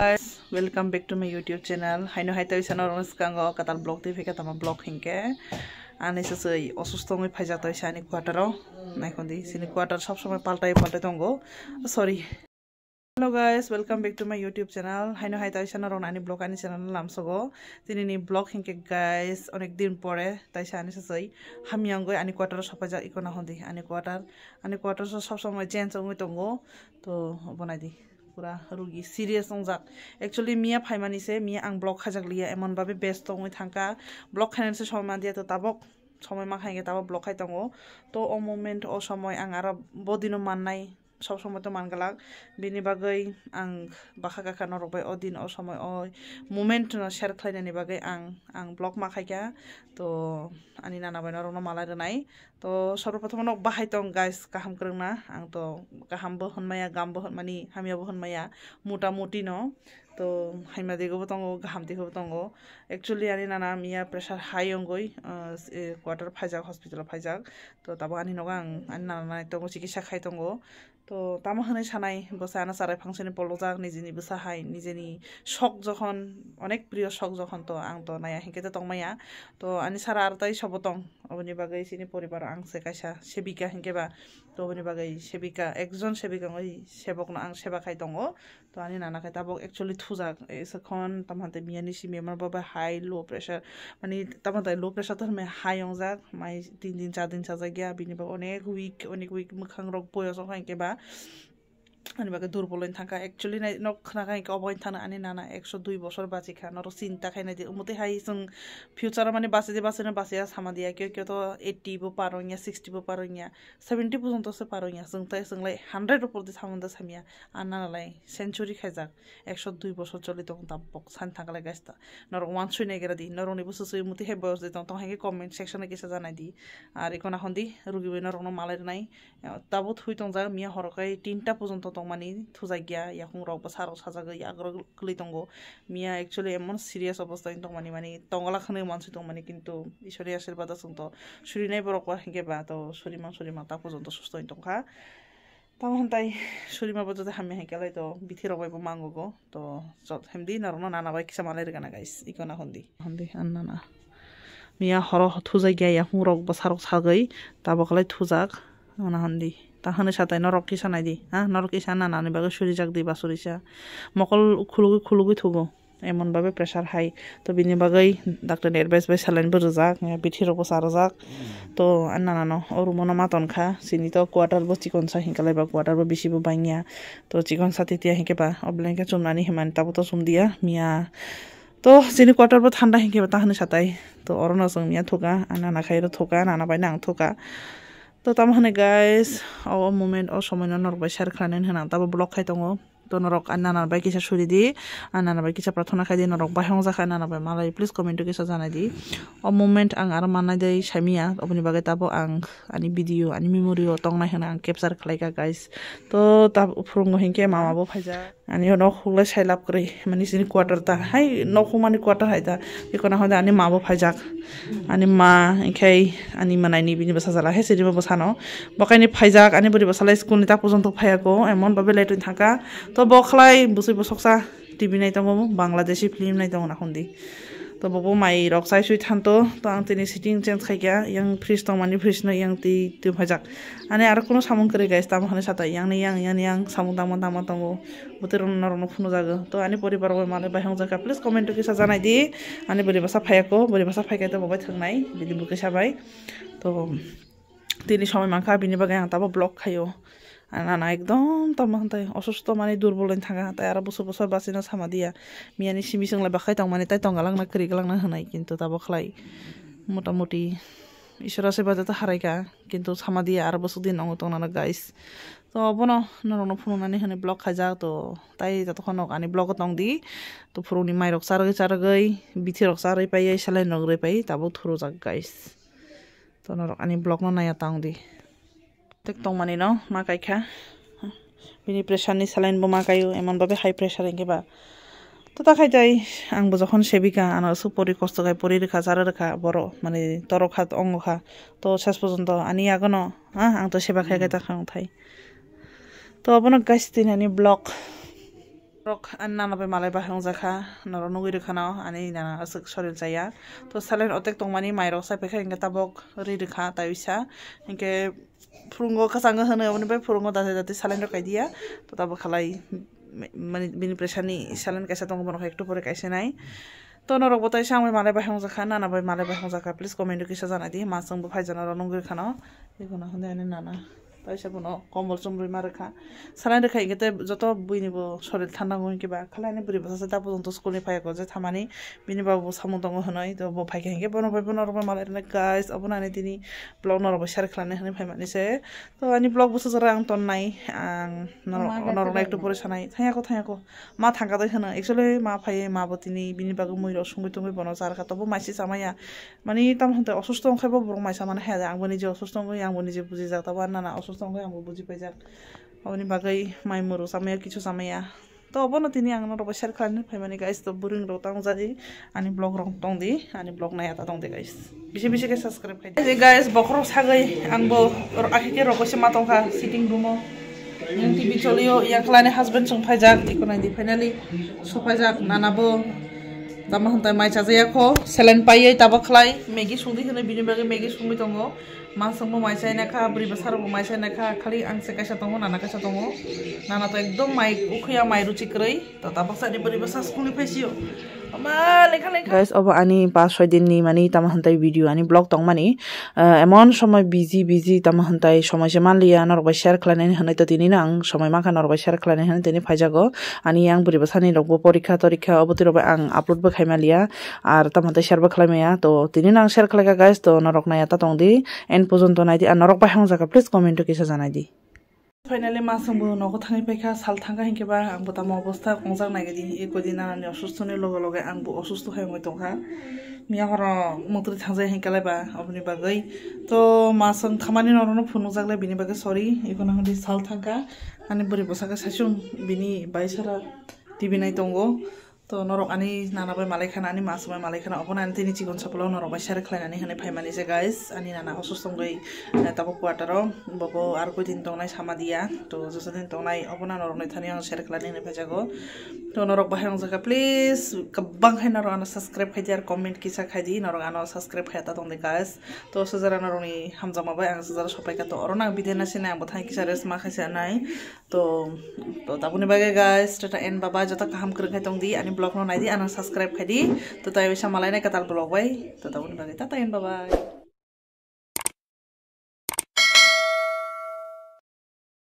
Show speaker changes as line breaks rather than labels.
Guys, welcome back to my YouTube channel. Haino hai toy channel ros kango katal blog TV ka tama blog hinke. Ani sesei osustong mai phaja toy sani quarter ro. Nai kondi sini quarter sob somoy paltai tongo. Sorry. Hello guys, welcome back to my YouTube channel. Haino hai toy channel ron ani blog ani channel lamsogo. Tini ni blog hinke guys onek din pore tai sani sesei hamiangoi ani quarter sob phaja ikona hondi ani quarter sob somoy change ongoi tongo. To bonai di पूरा रुगी serious नंजाक actually मिया फाइमानी से मिया आं blog खाजाक लिया एमन बाबे best तो थांका blog खाने से समय दिया तो ताबक समय मा खाएंगे ताबक ब्लॉग खाई तंगो तो ओ मोमेंट ओ समय आं आरो बदिनो माननाय सब समय तो मानगलाक बिनि बागै आं बाखा गाखा नरबाय ओ दिन ओ समय ओ मोमेंट न शेयर खालायनायनि बागै आं ब्लॉग मा खायका तो आनि नाना बायना रनो माला रनाय तो सर्वप्रथम न बाहाय तंग गाइस गाहाम करंना आं तो गाहामबो होनमाया गामबो होनमानि हामियाबो होनमाया मुटा मुटी न तो हाइमा देगोबो तंगो गाहाम देगोबो तंगो एक्चुअली आनि नाना मिया प्रेशर हाई अंगoi क्वार्टर फाइजाक हॉस्पिटल फाइजाक तो ताबो आनि नगा आनि नाना तंगो चिकित्सा खाय तंगो तो तामा हनै सानाय बसाना साराय फांसनि पलजाक निजेनि बसाहाय निजेनि शक जखन अनेक प्रिय शक जखन तो आं तो नाया हिंके तो तंगमाया तो आनि सारा आरताय सब तंग अबनि बागै सिनि परिवार आं से कायसा सेबिका हिंकेबा तो अबनि बागै सेबिका एकजन सेबिका सेबकनो आं सेबा खाय दंगो तो आनि नाना खाय ताबक एक्चुअली थुजाक एसखन तमाते मियानि सिमे मार बाबा हाई लो प्रेशर माने तमाते लो प्रेशर तो मे हाई अंजाक माय 3 दिन 4 दिन साजागिया बिनि बा अनेक वीक मखां रग बयस हांकेबा अनि बागै दुर्बलैन थांका एक्चुअली नाय नक खनाखा इका अबइन थाना आनि नाना 102 बছর बाचिखा नर चिंता खायनाय दि उमते हाय जों फ्यूचर माने बासिया सामादिया के तो 80 बो पारोनिया 60 बो पारोनिया 70 पर्यंत से पारोनिया जोंलाय 100 ऊपर दि सामंदा सामिया आनालाय सेंचुरी खायजाक 102 बছর चलि दं ताबक सान थांगालाय गायस्ता नर वान सुइनाय गेरा दि नरनि बुसु सुइ मुते हे बयस दि तो हाय कमेंट सेक्शन के जानाय दि आर इकोना हंदी रुगिबे नरनो मालायनाय ताबो थुइ तंजा मिया हरकाय 3टा पर्यंत तंमानि थुजागिया याखुं रावबो साराव साजागै याग्र गलै दंगो मिया एक्चुअली एमन सीरियस अवस्था तंमानि माने तंगला खने मानसि तंमानि किन्तु ईश्वरी आशीर्वाद संत सुरिनाय बरकवा हिंगेबा तो सुरिमा ता पर्यंत सुस्थ तंखा तामहनताय सुरिमा बजो हामि हाइकालाय तो बिथिरावबो मांगोगो तो जत हेमदि नरनो नाना बाय किसा मालाय रगाना गाइस इकोना हंदी अन्नाना मिया हर थुजागिया याखुं रावबो साराव सागै ताबकलाय थुजाक आना हंदी ताहने साथाय नरक किसा नायदि नरक किसा नानानि बागै सुरि जाक दै बासुरिसा मकल खुलुगै थुगो एमन बाबे प्रेशर हाई तो बिनि बागै डॉक्टर एडवाइस बाय सालाइन बरजाक बिथिरबो सारजाक तो अन्नाना न अरुमनो मातनखा सिनि तो क्वार्टर बो चिकन सा हिंकालाय बा क्वार्टर बो बिसिबो बाइनिया तो चिकन साथितिया हिंकेबा अबलेंके चुमनानि हिमान ताबो तो सुमदिया मिया तो सिनि क्वार्टर बो ठंडा हिंकेबा ताहने साथाय तो अरनो जों मिया थुका अन्नाना खायरो थुका नाना बाय नां थुका तो तम हने गाइस ओ मोमेंट ओ समय नरबाय शेयर खालायनानै होना ताबो ब्लग खाय दङ तो नरक अन्नाना बाय किसा सुरि दि अन्नाना बाय किसा प्रार्थना खाय दि नरक बाय हंग जाखा अन्नाना बाय मालाय प्लिज कमेन्ट किसा जानाय दि ओ मोमेंट आं आरो माननाय दै सामिया अबनि बागै ताबो आं आनि भिडियो आनि मेमोरि ओ तंनाय होना आं कैप्चर खालायका गाइस तो ताब फ्रंगो हिंके मामाबो फायजा आनि न खुगलाय साइलाब करै माने सिनि क्वार्टर ता हाय न खुमानि क्वार्टर हायदा इकोना हदा आनि माबो फायजाक आनि मा इखाय आनि मानायनि बिनि बसा जाला हे सिरिबो बसानो बकायनि फायजाक आनि बोरि बसालाय स्कुलनि ता पर्यंत फायाको एमन बाबे लाइट थाका तो बखलाय बुसै बसकसा टिभि नाय दङ बांलादेशी फिल्म नाय दङ ना हंदी तो बबो माइ रक्साय सुइ थानतो तो आं तिनि सिटिंग चेंज खायगा yang फ्रिज दं मानि फ्रिज न yang ति फायजाक आनि आरो कोनो सामुन करे गाइस ताम हने साथा yang सामुन दामा दङ बोतर नरनो फुनु जागो तो आनि परिवार व माले बायहं जाका प्लिज कमेन्ट किसा जानाय दि आनि बोरि बसा फायाको बोरि बसा फायगा तो बबाय थंनाय बिदि बुके साबाय तो तिनि समय माखा बिनि बागै आं ताबो ब्लग खायो आना एकदम तमहनताय असुस्थ माने दुर्बल थांगा ताय आरो बसर बासिना सामादिया मियानि सिमिसंलाय बाखाय तंग माने ताय तंगालांना करिगलांना होनाय किन्तु ताबो खलाय मोटामुटी ईश्वर आशीर्वाद तो हारायका किन्तु सामादिया आरो बसु दिन अंग तंगना गाइस तो अबनो नरनो फुननानै होने ब्लग खायजा तो ताय तखन आनि ब्लग तंगदि तो फुरुनि माइरक चारगै बिथिरक चारै पायै सालाय नगरै पायै ताबो थुरो जाक गाइस तो नरक आनि ब्लग न नाया तंगदि tek tong mani no makai kha bini pressure ni saline bo makayo emon babe high pressure engeba तो ताखाय जाय आंबो जखन सेबिका आना सुपरि कष्ट गाय परि रेखा जार रेखा बरो माने तरखा अंगखा तो शेष पर्यंत आनि आगन आं तो सेबा खाय ताखां थाय तो अपन गाइस दिनानि blog rok anna na be malai ba hong jakha noro nugui rekhana ani na asuk soril jaya to salen otek tongmani mairo sai pekha inga tabok ri rekha taisa inke phurungo kasanga hone obni be phurungo date salen rokai dia to tabo khalai mani bini pressani salen kaisa tong bono ekটু pore kaisa nai to norok botai samai malai ba hong jakha nana bai malai ba hong jakha please comment kisa jana di masang bo phaijana ro nugui rekhana egono hone ani nana taisa bono kombol chumrui marekha salai rekha ingete joto buinibo soril thanda ngoi kiba khalani buri basa ta pojont school ni phaya ko je thamani bini babu samung dong honoi to bo phai ke bono bai bono ro malai na guys abona ni tini blog noro share khlane hani phai mani se to ani blog busa jara ang ton nai ang noro na ekটু pore sanai thaya ko ma thanga dai hana actually ma phai ma botini bini bagu moi ro sungui tungui bono jar kha to bo maisi samaya mani tam honte অসুস্থ khaibo borong maisa mane ha ang boni je অসুস্থ ngoi ang boni je buji jak ta ba na অসুস্থ ngoi ang buji paijak aboni bagai mai muru samaya kichu samaya to obono tini ang noro share khlane phai mani guys to buring ro tang jadi ani blog rong tong di ani blog naya ta tong de guys bisi ke subscribe khai de guys bokro sagai ang bo akhike ro kosi matong kha sitting room yang TV cholio yang khlane husband sung phaijak ikona di finally so phaijak nanabo dama hantai mai chajaya ko selen paiye taba khlai megi sungdi hene bini bagi megi sungmi tongo masangmo mai chai na kha bri basaro mai chai na kha khali ang se kaisa tongo nana kaisa tongo nana to ekdom mai ukhuya mai ruchi krei to taba sari bri basa skuli phaisio ama lekha guys obo ani 5-6 din ni mani tama hantai video ani blog tong mani emon somoy busy tama hantai somoy je manliya nor ba share khlane hanai to tini nang somoy ma kha nor ba share khlane hanai tini phaijago ani ang bri basani rokbo porikha torikha obotiro ba ang upload ba khaimaliya ar tama hantai share ba khlaimaya to tini nang share khlaika guys to norok naya ta tongdi en pojonto nai di ar norok ba hang jaka please comment to kisa janai di finally masangbo nogo thani paikha sal thanga hinke ba ang bo tamo obostha kongjak naigedi ekodina ani osusto ni logo loge ang bo osusto haimoi tongkha miya horo mutri thangjai hinkalai ba obni bagai to masang khamani norono phunu jagle bini bagai sorry ekona hodi sal thanga ani buri bosaka sasung bini baisara tv nai tongo to norok ani nana bai malai khana ani mas bai malai khana opona ani tini chigon saplo norok bai share khlainani hane phaimani je guys ani nana osustom goi tabo quarter bobo ar ko din tongnai samadia to josadin tongnai opona norok nai thani ang share khlani ne phajago to norok bai hang jaka please kabang hai norok ana subscribe khai diar comment kisa khai di norok ana subscribe khai ta tongde guys to sujara norok ni hamjama bai ang sujara sopai ka to orona bidena sine ang bothai kisa res ma khaisa nai to tabuni bage guys tata en baba jota kaham kreng khai tongdi ani blog no naidi ana subscribe khai di to tayo bisa malai na katal blog bai to tabuni bage tata en bye bye